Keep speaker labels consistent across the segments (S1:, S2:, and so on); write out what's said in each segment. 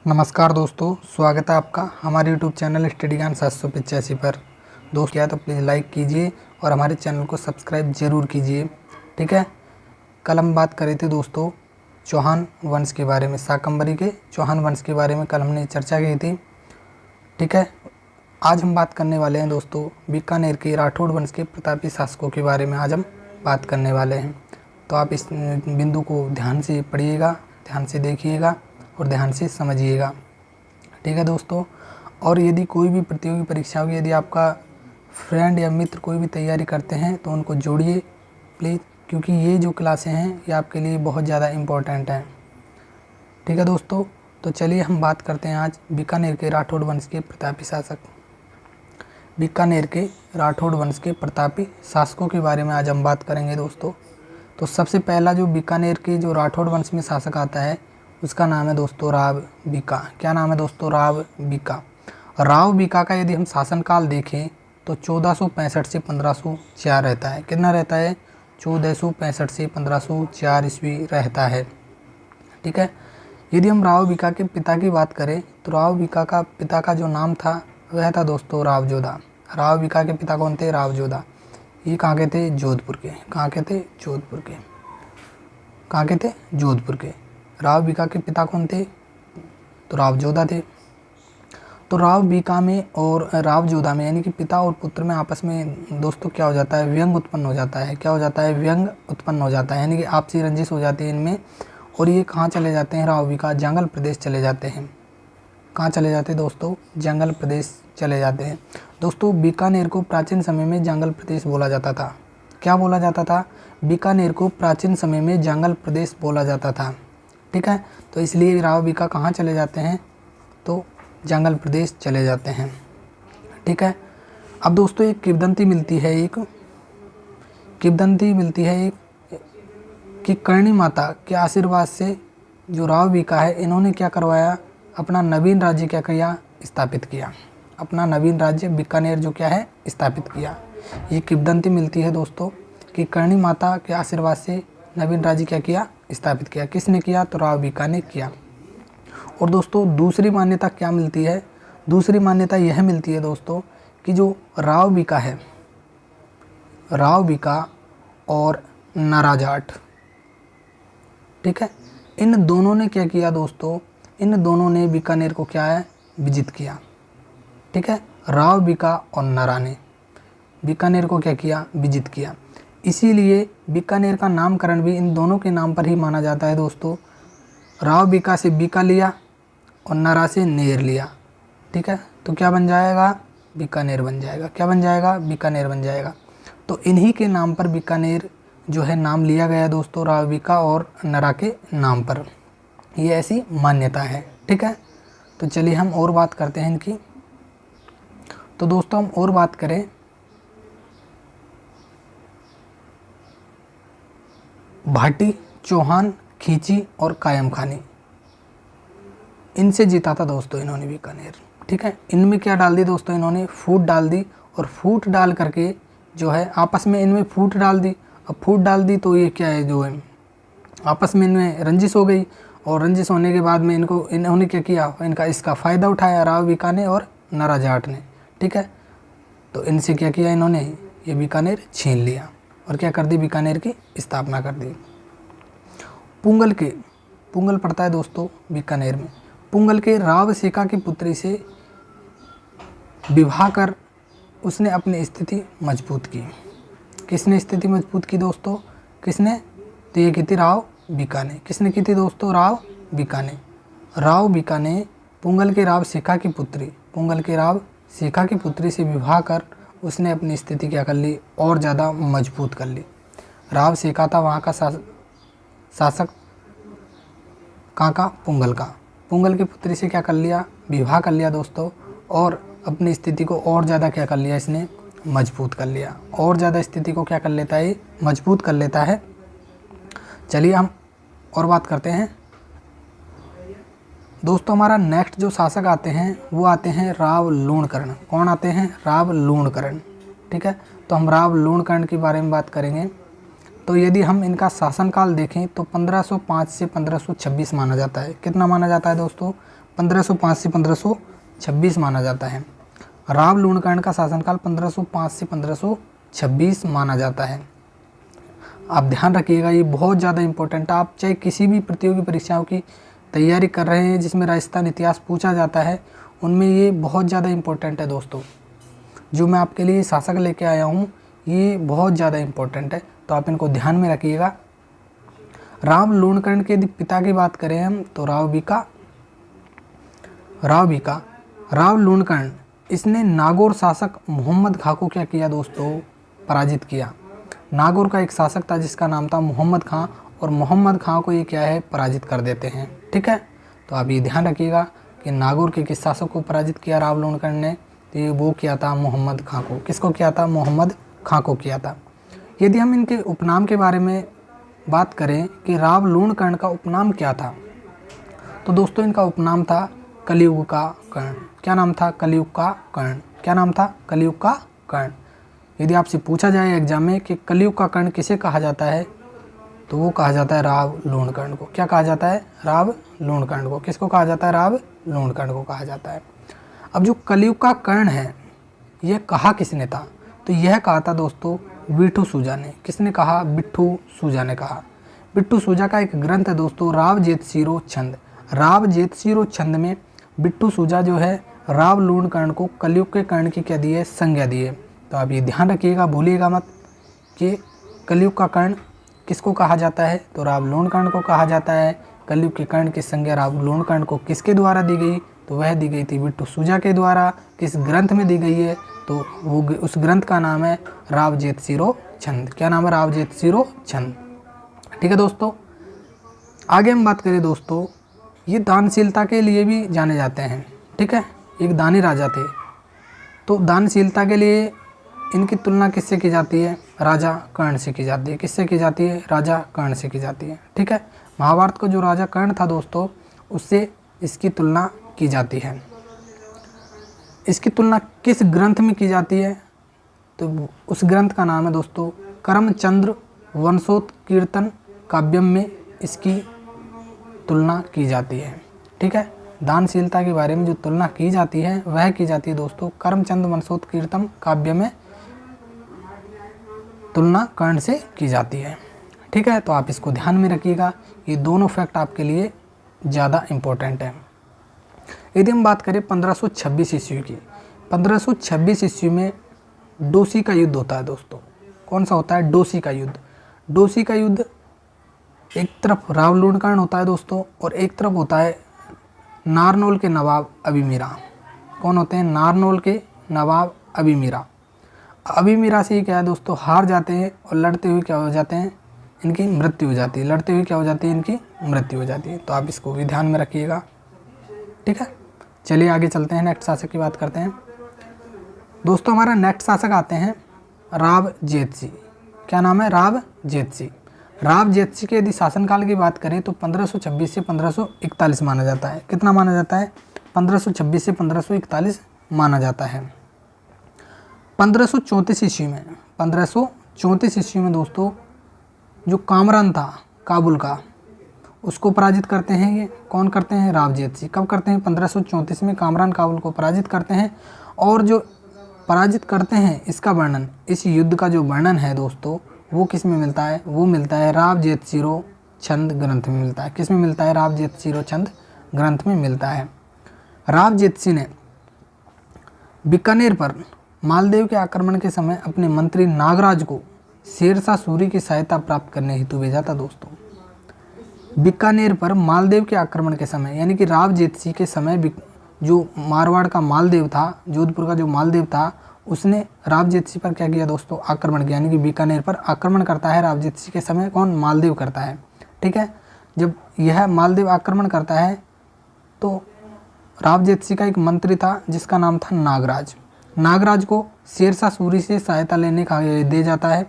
S1: नमस्कार दोस्तों, स्वागत है आपका हमारे यूट्यूब चैनल स्टडी ज्ञान 785 पर। दोस्त क्या तो प्लीज़ लाइक कीजिए और हमारे चैनल को सब्सक्राइब ज़रूर कीजिए। ठीक है, कल हम बात कर रहे थे दोस्तों चौहान वंश के बारे में, शाकंभरी के चौहान वंश के बारे में कल हमने चर्चा की थी। ठीक है, आज हम बात करने वाले हैं दोस्तों बीकानेर के राठौड़ वंश के प्रतापी शासकों के बारे में आज हम बात करने वाले हैं। तो आप इस बिंदु को ध्यान से पढ़िएगा, ध्यान से देखिएगा और ध्यान से समझिएगा। ठीक है दोस्तों, और यदि कोई भी प्रतियोगी परीक्षाओं की यदि आपका फ्रेंड या मित्र कोई भी तैयारी करते हैं तो उनको जोड़िए प्लीज़, क्योंकि ये जो क्लासें हैं ये आपके लिए बहुत ज़्यादा इम्पोर्टेंट हैं। ठीक है दोस्तों, तो चलिए हम बात करते हैं आज बीकानेर के राठौड़ वंश के प्रतापी शासक। बीकानेर के राठौड़ वंश के प्रतापी शासकों के बारे में आज हम बात करेंगे दोस्तों। तो सबसे पहला जो बीकानेर के जो राठौड़ वंश में शासक आता है उसका नाम है दोस्तों राव बीका। क्या नाम है दोस्तों? राव बीका। राव बीका का यदि हम शासनकाल देखें तो 1465 से 1504 रहता है। कितना रहता है? 1465 से 1504 ईस्वी रहता है। ठीक है, यदि हम राव बीका के पिता की बात करें तो राव बीका का पिता का जो नाम था वह था दोस्तों रावजोधा। राव बीका के पिता कौन थे? रावजोधा। ये कहाँ के थे? जोधपुर के। कहाँ के थे? जोधपुर के। कहाँ के थे? जोधपुर के। राव बीका के पिता कौन थे? तो रावजोधा थे। तो राव बीका में और रावजोधा में यानी कि पिता और पुत्र में आपस में दोस्तों क्या हो जाता है? व्यंग उत्पन्न हो जाता है। क्या हो जाता है? व्यंग उत्पन्न हो जाता है, यानी कि आपसी रंजिश हो जाती है इनमें। और ये कहाँ चले जाते हैं? राव बीका जंगल प्रदेश चले जाते हैं। कहाँ चले जाते हैं दोस्तों? जंगल प्रदेश चले जाते हैं। दोस्तों बीकानेर को प्राचीन समय में जंगल प्रदेश बोला जाता था। क्या बोला जाता था? बीकानेर को प्राचीन समय में जंगल प्रदेश बोला जाता था। ठीक है, तो इसलिए राव बीका कहाँ चले जाते हैं? तो जंगल प्रदेश चले जाते हैं। ठीक है, अब दोस्तों एक किंवदंती मिलती है, कि करणी माता के आशीर्वाद से जो राव बीका है इन्होंने क्या करवाया? अपना नवीन राज्य क्या किया? स्थापित किया। अपना नवीन राज्य बीकानेर जो क्या है? स्थापित किया। ये किंवदंती मिलती है दोस्तों कि करणी माता के आशीर्वाद से नवीन राज्य क्या किया? स्थापित किया। किसने किया? तो राव बीका ने किया। और दोस्तों दूसरी मान्यता क्या मिलती है? दूसरी मान्यता यह मिलती है दोस्तों कि जो राव बीका है, राव बीका और नारा जाट, ठीक है, इन दोनों ने क्या किया दोस्तों? इन दोनों ने बीकानेर को क्या है? विजित किया। ठीक है, राव बीका और नारा ने बीकानेर को क्या किया? विजित किया। इसीलिए बीकानेर का नामकरण भी इन दोनों के नाम पर ही माना जाता है दोस्तों। राव बीका से बीका लिया और नारा से नेर लिया। ठीक है, तो क्या बन जाएगा? बीकानेर बन जाएगा। क्या बन जाएगा? बीकानेर बन जाएगा। तो इन्हीं के नाम पर बीकानेर जो है नाम लिया गया दोस्तों, राव बीका और नारा के नाम पर। ये ऐसी मान्यता है। ठीक है, तो चलिए हम और बात करते हैं इनकी। तो दोस्तों हम और बात करें भाटी, चौहान, खींची और कायम खानी, इनसे जीता था दोस्तों इन्होंने बीकानेर। ठीक है, इनमें क्या डाल दी दोस्तों? इन्होंने फूट डाल दी, और फूट डाल करके जो है आपस में इनमें फूट डाल दी। अब फूट डाल दी तो ये क्या है, जो है आपस में इनमें रंजिश हो गई, और रंजिश होने के बाद में इन्होंने क्या किया? इसका फ़ायदा उठाया राव बीका ने और नारा जाट ने। ठीक है, तो इनसे क्या किया इन्होंने? ये बीकानेर छीन लिया और क्या कर दी? बीकानेर की स्थापना कर दी। पुंगल पड़ता है दोस्तों बीकानेर में। पुंगल के राव सेका की पुत्री से विवाह कर उसने अपनी स्थिति मजबूत की। किसने स्थिति मजबूत की दोस्तों? किसने? तो ये की थी राव बीका ने। किसने की थी दोस्तों? राव बीका ने। राव बीका ने पुंगल के राव सेका की पुत्री से विवाह कर उसने अपनी स्थिति क्या कर ली? और ज़्यादा मजबूत कर ली। राव सेका था वहाँ का शासक, कहाँ का? पुंगल का। पुंगल की पुत्री से क्या कर लिया? विवाह कर लिया दोस्तों, और अपनी स्थिति को और ज़्यादा क्या कर लिया? इसने मजबूत कर लिया। और ज़्यादा स्थिति को क्या कर लेता है? मजबूत कर लेता है। चलिए हम और बात करते हैं दोस्तों। हमारा नेक्स्ट जो शासक आते हैं वो आते हैं राव लूणकर्ण। कौन आते हैं? राव लूणकर्ण। ठीक है, तो हम राव लूणकर्ण के बारे में बात करेंगे। तो यदि हम इनका शासनकाल देखें तो 1505 से 1526 माना जाता है। कितना माना जाता है दोस्तों? 1505 से 1526 माना जाता है। राव लूणकर्ण का शासनकाल 1505 से 1526 माना जाता है। आप ध्यान रखिएगा, ये बहुत ज़्यादा इंपॉर्टेंट है। आप चाहे किसी भी प्रतियोगी परीक्षाओं की तैयारी कर रहे हैं जिसमें राजस्थान इतिहास पूछा जाता है, उनमें ये बहुत ज़्यादा इंपॉर्टेंट है दोस्तों। जो मैं आपके लिए शासक लेके आया हूँ ये बहुत ज़्यादा इंपॉर्टेंट है, तो आप इनको ध्यान में रखिएगा। राव लूणकर्ण के यदि पिता की बात करें हम तो राव बिका। राव लूणकर्ण इसने नागौर शासक मोहम्मद खां को क्या किया दोस्तों, पराजित किया। नागौर का एक शासक था जिसका नाम था मोहम्मद खां, और मोहम्मद खां को ये क्या है, पराजित कर देते हैं। ठीक है, तो आप ये ध्यान रखिएगा कि नागौर के किस शासक को पराजित किया राव लूणकर्ण ने, तो ये वो किया था मोहम्मद खां को। किसको किया था, मोहम्मद खां को किया था। यदि हम इनके उपनाम के बारे में बात करें कि राव लूणकर्ण का उपनाम क्या था, तो दोस्तों इनका उपनाम था कलयुग का कर्ण। क्या नाम था, कलयुग का कर्ण। क्या नाम था, कलयुग का कर्ण। यदि आपसे पूछा जाए एग्जाम में कि कलयुग का कर्ण किसे कहा जाता है, तो वो कहा जाता है राव लूणकर्ण को। क्या कहा जाता है, राव लूणकर्ण को। किसको कहा जाता है, राव लूणकर्ण को कहा जाता है। अब जो कलयुग का कर्ण है यह कहा किसने था, तो यह कहा था दोस्तों बिट्ठू सूजा ने। किसने कहा, बिट्ठू सूजा ने कहा। बिट्ठू सूजा का एक ग्रंथ है दोस्तों राव जेतसिरो छंद। राव जेतसिरो छंद में बिट्ठू सूजा जो है राव लूणकर्ण को कलयुग के कर्ण की क्या दी है, संज्ञा दी है। तो आप ये ध्यान रखिएगा, भूलिएगा मत कि कलयुग का कर्ण किसको कहा जाता है, तो राव लूणकर्ण को कहा जाता है। कलयुग के कर्ण की संज्ञा राव लूणकर्ण को किसके द्वारा दी गई, तो वह दी गई थी बिट्ठू सूजा के द्वारा। किस ग्रंथ में दी गई है, तो वो उस ग्रंथ का नाम है राव जेतसिरो छंद। क्या नाम है, राव जेतसिरो छंद। ठीक है दोस्तों, आगे हम बात करें दोस्तों, ये दानशीलता के लिए भी जाने जाते हैं। ठीक है, एक दानी राजा थे, तो दानशीलता के लिए इनकी तुलना किससे की जाती है, राजा कर्ण से की जाती है। किससे की जाती है, राजा कर्ण से की जाती है। ठीक है, महाभारत का जो राजा कर्ण था दोस्तों उससे इसकी तुलना की जाती है। इसकी तुलना किस ग्रंथ में की जाती है, तो उस ग्रंथ का नाम है दोस्तों करमचंद्र वंशोत्कीर्तन काव्यम में इसकी तुलना की जाती है। ठीक है, दानशीलता के बारे में जो तुलना की जाती है वह की जाती है दोस्तों करमचंद वंशोत्कीर्तन काव्य में तुलना कर्ण से की जाती है। ठीक है, तो आप इसको ध्यान में रखिएगा, ये दोनों फैक्ट आपके लिए ज़्यादा इम्पोर्टेंट है। यदि हम बात करें 1526 ईस्वी की, 1526 ईस्वी में डोसी का युद्ध होता है दोस्तों। कौन सा होता है, डोसी का युद्ध। डोसी का युद्ध एक तरफ राव लूणकर्ण होता है दोस्तों, और एक तरफ होता है नारनौल के नवाब अभिमीरा। कौन होते हैं, नारनौल के नवाब अभिमीरा। अभिमीरा से क्या है दोस्तों, हार जाते हैं और लड़ते हुए क्या हो जाते हैं, इनकी मृत्यु हो जाती है। लड़ते हुए क्या हो जाती है, इनकी मृत्यु हो जाती है। तो आप इसको भी ध्यान में रखिएगा। ठीक है, चलिए आगे चलते हैं, नेक्स्ट शासक की बात करते हैं दोस्तों। हमारा नेक्स्ट शासक आते हैं राव जेतसी। क्या नाम है, राव जेतसी। राव जेतसी के यदि शासनकाल की बात करें तो 1526 से 1541 माना जाता है। कितना माना जाता है, 1526 से 1541 माना जाता है। 1534 ईस्वी में, 1534 ईस्वी में दोस्तों जो कामरान था काबुल का, उसको पराजित करते हैं। ये कौन करते हैं, राव जेतसी। कब करते हैं, 1534 में कामरान काबुल को पराजित करते हैं। और जो पराजित करते हैं इसका वर्णन, इस युद्ध का जो वर्णन है दोस्तों वो किस में मिलता है, वो मिलता है राव जेतसिरो छंद ग्रंथ में मिलता है। किस में मिलता है, राव जेतसिरो छंद ग्रंथ में मिलता है। राव जेतसी ने बीकानेर पर मालदेव के आक्रमण के समय अपने मंत्री नागराज को शेरशाह सूरी की सहायता प्राप्त करने हेतु भेजा था दोस्तों। बीकानेर पर मालदेव के आक्रमण के समय, यानी कि राव जेतसी के समय जो मारवाड़ का मालदेव था, जोधपुर का जो मालदेव था, उसने राव जेतसी पर क्या किया दोस्तों, आक्रमण किया। यानी कि बीकानेर पर आक्रमण करता है राव जेतसी के समय। कौन, मालदेव करता है। ठीक है, जब यह मालदेव आक्रमण करता है तो राव जेतसी का एक मंत्री था जिसका नाम था नागराज। नागराज को शेरशाह सूरी से सहायता लेने का दे जाता है,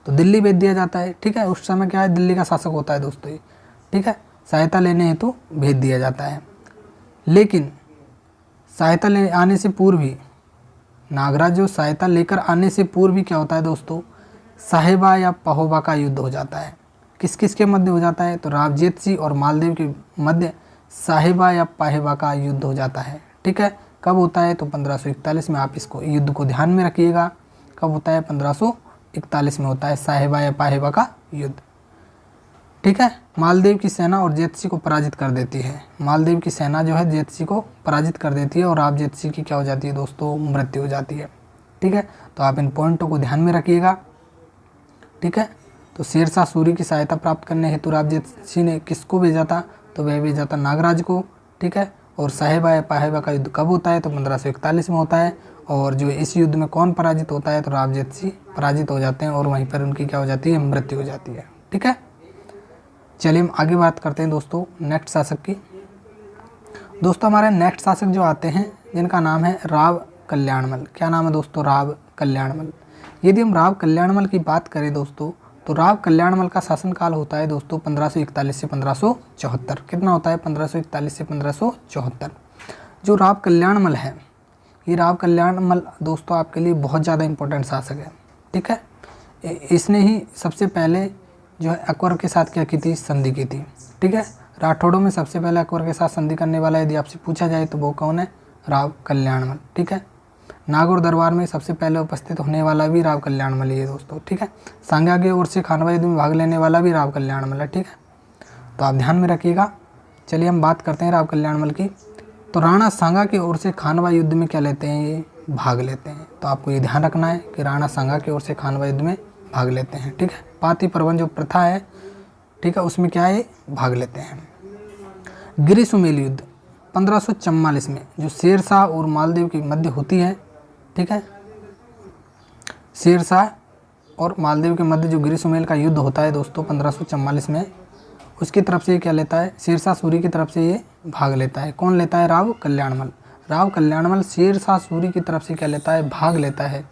S1: तो दिल्ली भेज दिया जाता है। ठीक है, उस समय क्या है, दिल्ली का शासक होता है दोस्तों ये। ठीक है, सहायता लेने हेतु भेज दिया जाता है। लेकिन सहायता ले आने से पूर्व ही, नागराज जो सहायता लेकर आने से पूर्व ही क्या होता है दोस्तों, साहेबा या पहोबा का युद्ध हो जाता है। किस किस के मध्य हो जाता है, तो राव जेतसी और मालदेव के मध्य साहिबा या पाहिबा का युद्ध हो जाता है। ठीक है, कब होता है? तो 1541 में। आप इसको युद्ध को ध्यान में रखिएगा, कब होता है? 1541 में होता है साहिबा या पाहिबा का युद्ध। ठीक है, मालदेव की सेना और जेतसी को पराजित कर देती है। मालदेव की सेना जो है जेतसी को पराजित कर देती है और आप जेतसी की क्या हो जाती है दोस्तों? मृत्यु हो जाती है। ठीक है, तो आप इन पॉइंटों को ध्यान में रखिएगा। ठीक है, तो शेरशाह सूरी की सहायता प्राप्त करने हेतु रावजेतसी ने किसको भेजा था? तो वह भेजा था नागराज को। ठीक है, और साहिबा या पाहिबा का युद्ध कब होता है? तो 1541 में होता है। और जो इस युद्ध में कौन पराजित होता है? तो रावजेतसी पराजित हो जाते हैं और वहीं पर उनकी क्या हो जाती है? मृत्यु हो जाती है। ठीक है, चलिए हम आगे बात करते हैं दोस्तों नेक्स्ट शासक की। दोस्तों हमारे नेक्स्ट शासक जो आते हैं जिनका नाम है राव कल्याणमल। क्या नाम है दोस्तों? राव कल्याणमल। यदि हम राव कल्याणमल की बात करें दोस्तों, तो राव कल्याणमल का शासनकाल होता है दोस्तों 1541 से 1574। कितना होता है? 1541 से 1574। जो राव कल्याणमल है, ये राव कल्याणमल दोस्तों आपके लिए बहुत ज़्यादा इंपॉर्टेंट शासक है। ठीक है, इसने ही सबसे पहले जो है अकबर के साथ क्या की थी? संधि की थी। ठीक है, राठौड़ों में सबसे पहले अकबर के साथ संधि करने वाला यदि आपसे पूछा जाए तो वो कौन है? राव कल्याणमल। ठीक है, नागौर दरबार में सबसे पहले उपस्थित होने वाला भी राव कल्याणमल ही है दोस्तों। ठीक है, सांगा की ओर से खानवा युद्ध में भाग लेने वाला भी राव कल्याणमल है। ठीक है, तो आप ध्यान में रखिएगा। चलिए हम बात करते हैं राव कल्याणमल की। तो राणा सांगा की ओर से खानवा युद्ध में क्या लेते हैं? ये भाग लेते हैं। तो आपको ये ध्यान रखना है कि राणा सांगा की ओर से खानवा युद्ध में भाग लेते हैं। ठीक है, पाती प्रबंध जो प्रथा है, ठीक है, उसमें क्या है? भाग लेते हैं। गिरि सुमेल युद्ध 1544 में जो शेरशाह और मालदेव के मध्य होती है। ठीक है, शेरशाह और मालदेव के मध्य जो गिरि सुमेल का युद्ध होता है दोस्तों 1544 में, उसकी तरफ से क्या लेता है? शेरशाह सूरी की तरफ से ये भाग लेता है। कौन लेता है? राव कल्याणमल। राव कल्याणमल शेरशाह सूरी की तरफ से क्या लेता है? भाग लेता है।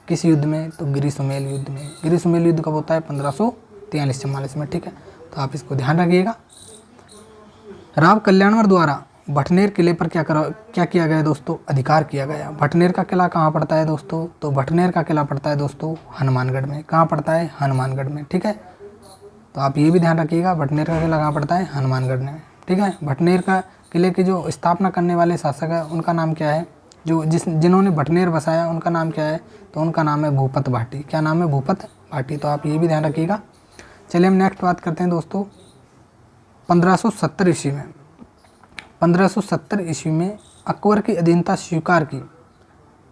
S1: किस युद्ध में? तो गिरि सुमेल युद्ध में। गिरि सुमेल युद्ध कब होता है? 1543-44 में। ठीक है, तो आप इसको ध्यान रखिएगा। राव कल्याणमल द्वारा भटनेर किले पर क्या किया गया दोस्तों? अधिकार किया गया। भटनेर का किला कहाँ पड़ता है दोस्तों? तो भटनेर का किला पड़ता है दोस्तों हनुमानगढ़ में। कहाँ पड़ता है? हनुमानगढ़ में। ठीक है, तो आप ये भी ध्यान रखिएगा, भटनेर का किला कहाँ पड़ता है? हनुमानगढ़ में। ठीक है, भटनेर का किले की जो स्थापना करने वाले शासक है उनका नाम क्या है? जिन्होंने भटनेर बसाया उनका नाम क्या है? तो उनका नाम है भूपत भाटी। क्या नाम है? भूपत भाटी। तो आप ये भी ध्यान रखिएगा। चलिए हम नेक्स्ट बात करते हैं दोस्तों 1570 ईस्वी में। 1570 ईस्वी में अकबर की अधीनता स्वीकार की,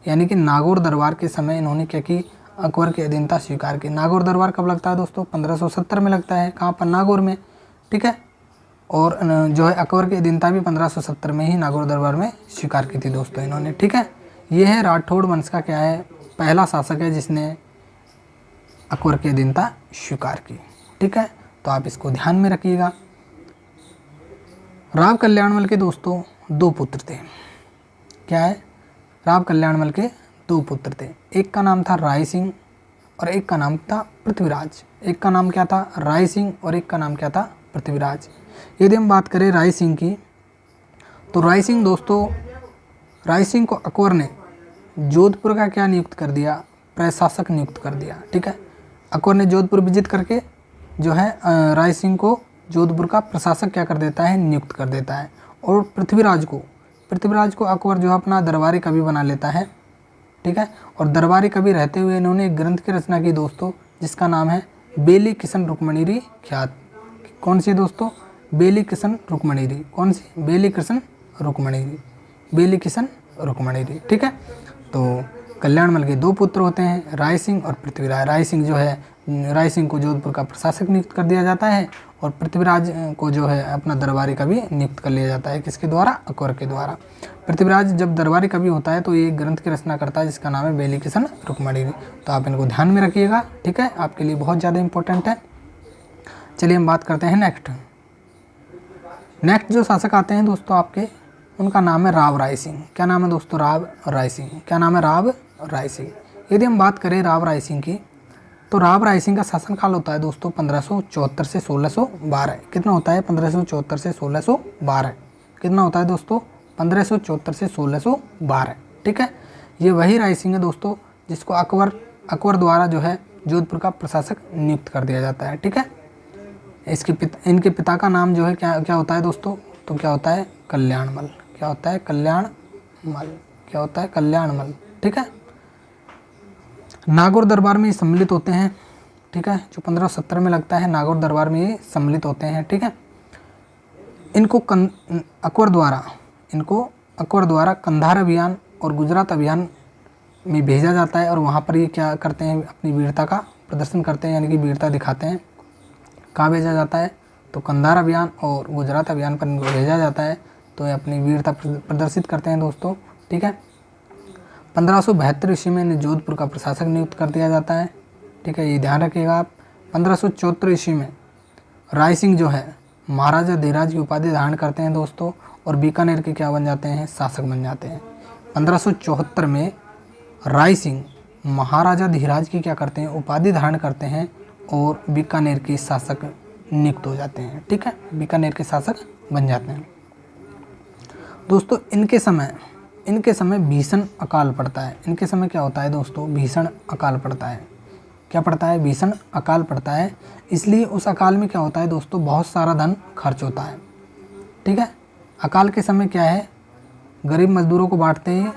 S1: यानी कि नागौर दरबार के समय इन्होंने क्या की? अकबर की अधीनता स्वीकार की। नागौर दरबार कब लगता है दोस्तों? 1570 में लगता है। कहाँ पर? नागौर में। ठीक है, और जो है अकबर की अधीनता भी 1570 में ही नागौर दरबार में स्वीकार की थी दोस्तों इन्होंने। ठीक है, ये है राठौड़ वंश का क्या है? पहला शासक है जिसने अकबर की अधीनता स्वीकार की। ठीक है, तो आप इसको ध्यान में रखिएगा। राव कल्याणमल के दोस्तों दो पुत्र थे। क्या है? राव कल्याणमल के दो पुत्र थे। एक का नाम था राय सिंह और एक का नाम था पृथ्वीराज। एक का नाम क्या था? राय सिंह और एक का नाम क्या था? पृथ्वीराज। यदि हम बात करें राय सिंह की, तो राय सिंह दोस्तों, राय सिंह को अकबर ने जोधपुर का क्या नियुक्त कर दिया? प्रशासक नियुक्त कर दिया। ठीक है, अकबर ने जोधपुर विजित करके जो है राय सिंह को जोधपुर का प्रशासक क्या कर देता है? नियुक्त कर देता है। और पृथ्वीराज को अकबर जो है अपना दरबारी कवि बना लेता है। ठीक है, और दरबारी कवि रहते हुए इन्होंने एक ग्रंथ की रचना की दोस्तों, जिसका नाम है बेली किशन रुक्मणीरी ख्यात। कौन सी दोस्तों? बेली किशन रुक्मणीरी। कौन सी? बेली किशन रुक्मणीरी। बेली किशन रुक्मणीरी। ठीक है, तो कल्याणमल के दो पुत्र होते हैं, राय सिंह और पृथ्वीराज। राय सिंह को जोधपुर का प्रशासक नियुक्त कर दिया जाता है और पृथ्वीराज को जो है अपना दरबारी कवि नियुक्त कर लिया जाता है। किसके द्वारा? अकबर के द्वारा। पृथ्वीराज जब दरबारी कवि होता है तो ये एक ग्रंथ की रचना करता है जिसका नाम है बेली किशन रुक्मणीरी। तो आप इनको ध्यान में रखिएगा। ठीक है, आपके लिए बहुत ज़्यादा इंपॉर्टेंट है। चलिए हम बात करते हैं नेक्स्ट जो शासक आते हैं दोस्तों आपके, उनका नाम है राव राय सिंह। क्या नाम है दोस्तों? राव राय सिंह। क्या नाम है? राव राय सिंह। यदि हम बात करें राव राय सिंह की, तो राव राय सिंह का शासनकाल होता है दोस्तों 1574 से 1612। कितना होता है? 1574 से 1612। कितना होता है दोस्तों? 1574 से 1612। ठीक है, ये वही राय सिंह है दोस्तों जिसको अकबर द्वारा जो है जोधपुर का प्रशासक नियुक्त कर दिया जाता है। ठीक है, इनके पिता का नाम जो है क्या होता है दोस्तों? तो क्या होता है कल्याणमल। क्या होता है कल्याणमल। क्या होता है कल्याणमल। ठीक है। नागौर दरबार में ये सम्मिलित होते हैं। ठीक है, जो 1570 में लगता है नागौर दरबार में ये सम्मिलित होते हैं। ठीक है। इनको अकबर द्वारा कंधार अभियान और गुजरात अभियान में भेजा जाता है और वहाँ पर ये क्या करते हैं अपनी वीरता का प्रदर्शन करते हैं, यानी कि वीरता दिखाते हैं। कहाँ भेजा जाता है तो कंधार अभियान और गुजरात अभियान पर इनको भेजा जाता है, तो ये अपनी वीरता प्रदर्शित करते हैं दोस्तों। ठीक है। 1572 ईस्वी में इन्हें जोधपुर का प्रशासक नियुक्त कर दिया जाता है। ठीक है, ये ध्यान रखिएगा आप। 1574 ईस्वी में राय सिंह जो है महाराजा धीराज की उपाधि धारण करते हैं दोस्तों, और बीकानेर के क्या बन जाते हैं शासक बन जाते हैं। 1574 में राय सिंह महाराजा धीराज की क्या करते हैं उपाधि धारण करते हैं और बीकानेर के शासक नियुक्त हो जाते हैं। ठीक है, बीकानेर के शासक बन जाते हैं दोस्तों। इनके समय भीषण अकाल पड़ता है। इनके समय क्या होता है दोस्तों भीषण अकाल पड़ता है। क्या पड़ता है भीषण अकाल पड़ता है। इसलिए उस अकाल में क्या होता है दोस्तों बहुत सारा धन खर्च होता है। ठीक है, अकाल के समय क्या है गरीब मजदूरों को बांटते हैं,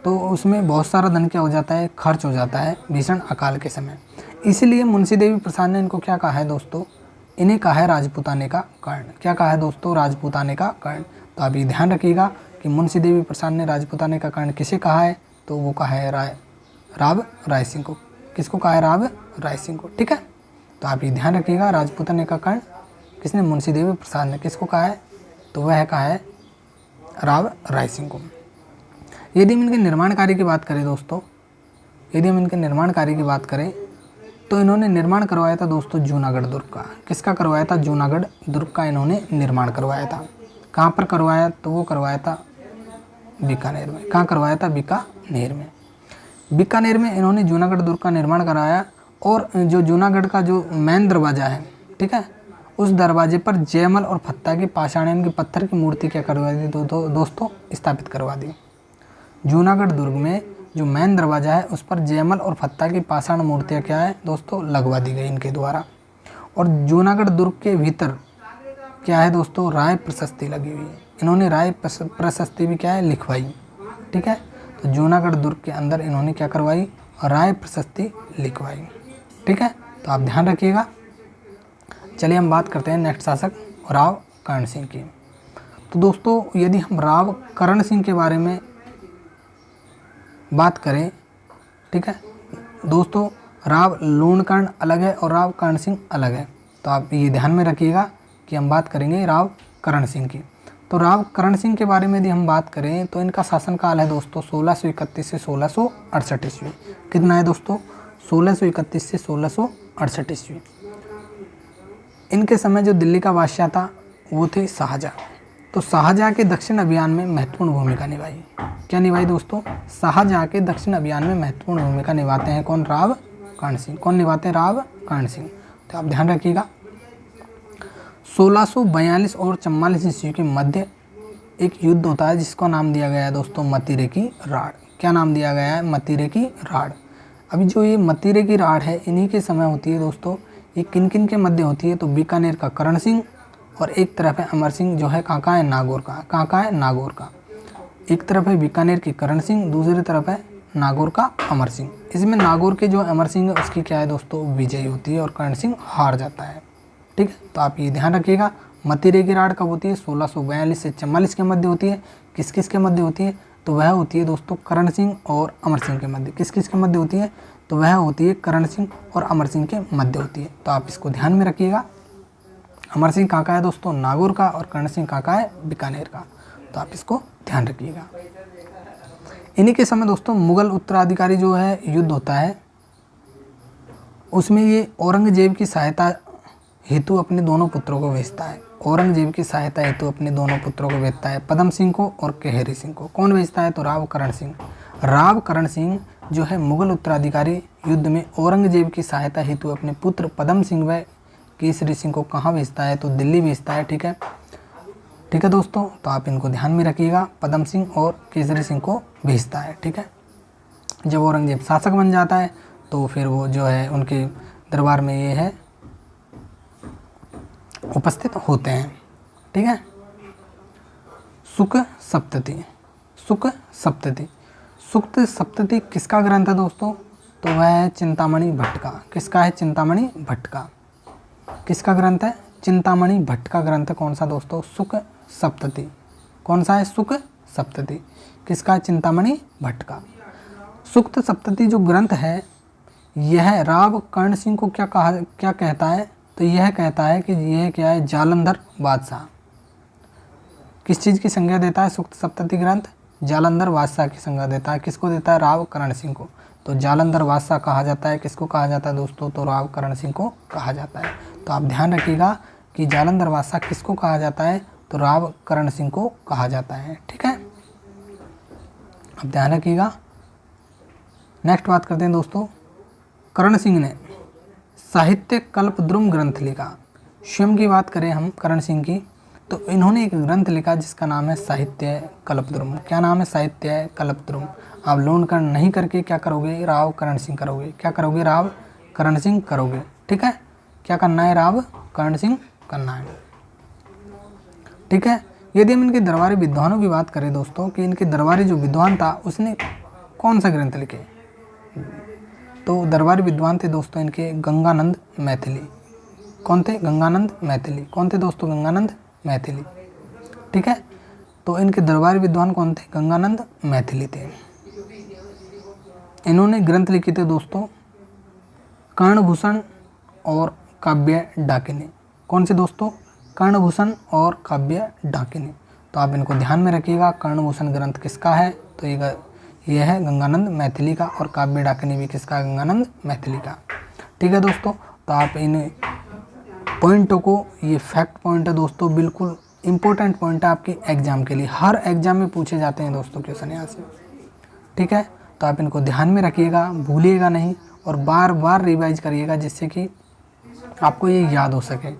S1: तो उसमें बहुत सारा धन क्या हो जाता है खर्च हो जाता है भीषण अकाल के समय। इसीलिए मुंशी देवी प्रसाद ने इनको क्या कहा है दोस्तों, इन्हें कहा है राजपूताने का कर्ण। क्या कहा है दोस्तों राजपूताने का कर्ण। तो आप ये ध्यान रखिएगा कि मुंशी देवी प्रसाद ने राजपूताने का कर्ण किसे कहा है, तो वो कहा है राव राय सिंह को। किसको कहा है राव राय सिंह को। ठीक है, तो आप ये ध्यान रखिएगा राजपूताने का कर्ण किसने मुंशी देवी प्रसाद ने किसको कहा है, तो वह कहा है राव राय सिंह को। यदि हम इनके निर्माण कार्य की बात करें दोस्तों, यदि हम इनके निर्माण कार्य की बात करें तो इन्होंने निर्माण करवाया था दोस्तों जूनागढ़ दुर्ग का। किसका करवाया था जूनागढ़ दुर्ग का इन्होंने निर्माण करवाया था। कहाँ पर करवाया, तो वो करवाया था बीकानेर में। कहाँ करवाया था बीकानेर में। बीकानेर में इन्होंने जूनागढ़ दुर्ग का निर्माण कराया और जो जूनागढ़ का जो मेन दरवाज़ा है, ठीक है, उस दरवाजे पर जयमल और फत्ता की पाषाण की पत्थर की मूर्ति क्या करवा दी दोस्तों स्थापित करवा दी। जूनागढ़ दुर्ग में जो मेन दरवाज़ा है उस पर जयमल और फत्ता की पाषाण मूर्तियाँ क्या है दोस्तों लगवा दी गई इनके द्वारा। और जूनागढ़ दुर्ग के भीतर क्या है दोस्तों राय प्रशस्ति लगी हुई है। इन्होंने राय प्रशस्ति भी क्या है लिखवाई। ठीक है, तो जूनागढ़ दुर्ग के अंदर इन्होंने क्या करवाई राय प्रशस्ति लिखवाई। ठीक है, तो आप ध्यान रखिएगा। चलिए हम बात करते हैं नेक्स्ट शासक राव कर्ण सिंह की। तो दोस्तों यदि हम राव कर्ण सिंह के बारे में बात करें, ठीक है दोस्तों, राव लूणकर्ण अलग है और राव कर्ण सिंह अलग है। तो आप ये ध्यान में रखिएगा कि हम बात करेंगे राव कर्ण सिंह की। तो राव कर्ण सिंह के बारे में यदि हम बात करें तो इनका शासनकाल है दोस्तों 1631 से 1668 ईस्वी। कितना है दोस्तों 1631 से 1668 ईस्वी। इनके समय जो दिल्ली का बादशाह था वो थे शाहजहाँ। तो शाहजहाँ के दक्षिण अभियान में महत्वपूर्ण भूमिका निभाई। क्या निभाई दोस्तों शाहजहाँ के दक्षिण अभियान में महत्वपूर्ण भूमिका निभाते हैं कौन राव कर्ण सिंह। कौन निभाते हैं राव कर्ण सिंह। तो आप ध्यान रखिएगा 1642 और 44 ईस्वी के मध्य एक युद्ध होता है जिसका नाम दिया गया है दोस्तों मतीरे की राड़। क्या नाम दिया गया है मतीरे की राड़। अभी जो ये मतीरे की राड़ है इन्हीं के समय होती है दोस्तों। ये किन किन के मध्य होती है, तो बीकानेर का कर्ण सिंह और एक तरफ है अमर सिंह जो है कहाँ है नागौर का। कहाँ का है नागौर का। एक तरफ है बीकानेर की कर्ण सिंह, दूसरी तरफ है नागौर का अमर सिंह। इसमें नागौर के जो अमर सिंह है उसकी क्या है दोस्तों विजयी होती है और कर्ण सिंह हार जाता है। ठीक है, तो आप ये ध्यान रखिएगा मतीरे की राड़ कब होती है 1642 से 44 के मध्य होती है। किस किस के मध्य होती है, तो वह होती है दोस्तों कर्ण सिंह और अमर सिंह के मध्य। किस किस के मध्य होती है, तो वह होती है कर्ण सिंह और अमर सिंह के मध्य होती है। तो आप इसको ध्यान में रखिएगा। अमर सिंह कहाँ का है दोस्तों नागौर का और कर्ण सिंह कहाँ का है बीकानेर का। तो आप इसको ध्यान रखिएगा। इन्हीं के समय दोस्तों मुगल उत्तराधिकारी जो है युद्ध होता है, उसमें ये औरंगजेब की सहायता हेतु अपने दोनों पुत्रों को भेजता है। औरंगजेब की सहायता हेतु अपने दोनों पुत्रों को भेजता है, पदम सिंह को और केहरी सिंह को। कौन भेजता है, तो राव कर्ण सिंह। राव कर्ण सिंह जो है मुगल उत्तराधिकारी युद्ध में औरंगजेब की सहायता हेतु अपने पुत्र पदम सिंह व केसरी सिंह को कहाँ भेजता है, तो दिल्ली भेजता है। ठीक है, ठीक है दोस्तों, तो आप इनको ध्यान में रखिएगा। पदम सिंह और केसरी सिंह को भेजता है। ठीक है, जब औरंगजेब शासक बन जाता है तो फिर वो जो है उनके दरबार में ये है उपस्थित होते हैं। ठीक है, सुक सप्तति। सुक सप्तति। सुक्त सप्तति किसका ग्रंथ है दोस्तों? तो वह है चिंतामणि भट्ट का। किसका है? चिंतामणि भट्ट का। किसका ग्रंथ है? चिंतामणि भट्ट का ग्रंथ कौन सा दोस्तों? सुक सप्तति। कौन सा है? सुक सप्तति। किसका है? चिंतामणि भट्ट का। सुक्त सप्तति जो ग्रंथ है यह राव कर्ण सिंह को क्या कहता है? तो यह कहता है कि यह क्या है? जालंधर बादशाह। किस चीज़ की संज्ञा देता है सुक्त सप्तति ग्रंथ? जालंधर बादशाह की संज्ञा देता है। किसको देता है? राव कर्ण सिंह को। तो जालंधर बादशाह कहा जाता है। किसको कहा जाता है दोस्तों? तो राव कर्ण सिंह को कहा जाता है। तो आप ध्यान रखिएगा कि जालंधर बादशाह किसको कहा जाता है? तो राव कर्ण सिंह को कहा जाता है। ठीक है, आप ध्यान रखिएगा। नेक्स्ट बात करते हैं दोस्तों, कर्ण सिंह ने साहित्य कल्पद्रुम ग्रंथ लिखा। स्वयं की बात करें हम कर्ण सिंह की, तो इन्होंने एक ग्रंथ लिखा जिसका नाम है साहित्य कल्पद्रुम। क्या नाम है? साहित्य कल्पद्रुम। आप लोन कर्ण नहीं करके क्या करोगे? राव कर्ण सिंह करोगे। क्या करोगे? राव कर्ण सिंह करोगे। ठीक है, क्या करना है? राव कर्ण सिंह करना है। ठीक है, यदि हम इनके दरबारी विद्वानों की बात करें दोस्तों कि इनके दरबारी जो विद्वान था उसने कौन सा ग्रंथ लिखे, तो दरबारी विद्वान थे दोस्तों इनके गंगानंद मैथिली। कौन थे? गंगानंद मैथिली। कौन थे दोस्तों? गंगानंद मैथिली। ठीक है, तो इनके दरबारी विद्वान कौन थे? गंगानंद मैथिली थे। इन्होंने ग्रंथ लिखे थे दोस्तों कर्णभूषण और काव्य डाकिनी। कौन से दोस्तों? कर्णभूषण और काव्य डाकिनी। तो आप इनको ध्यान में रखिएगा। कर्णभूषण ग्रंथ किसका है? तो ये है गंगानंद मैथिली का, और काव्य डाकिनी भी किसका है? गंगानंद मैथिली का। ठीक है दोस्तों, तो आप इन पॉइंटों को, ये फैक्ट पॉइंट है दोस्तों, बिल्कुल इंपॉर्टेंट पॉइंट है आपके एग्जाम के लिए। हर एग्जाम में पूछे जाते हैं दोस्तों क्वेश्चन यहाँ से। ठीक है, तो आप इनको ध्यान में रखिएगा, भूलिएगा नहीं, और बार बार रिवाइज करिएगा जिससे कि आपको ये याद हो सके।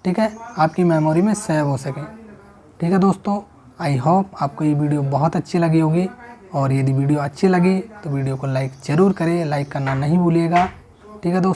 S1: ठीक है, आपकी मेमोरी में सेव हो सके। ठीक है दोस्तों, आई होप आपको ये वीडियो बहुत अच्छी लगी होगी, और यदि वीडियो अच्छी लगी तो वीडियो को लाइक ज़रूर करें, लाइक करना नहीं भूलिएगा। ठीक है दोस्तों।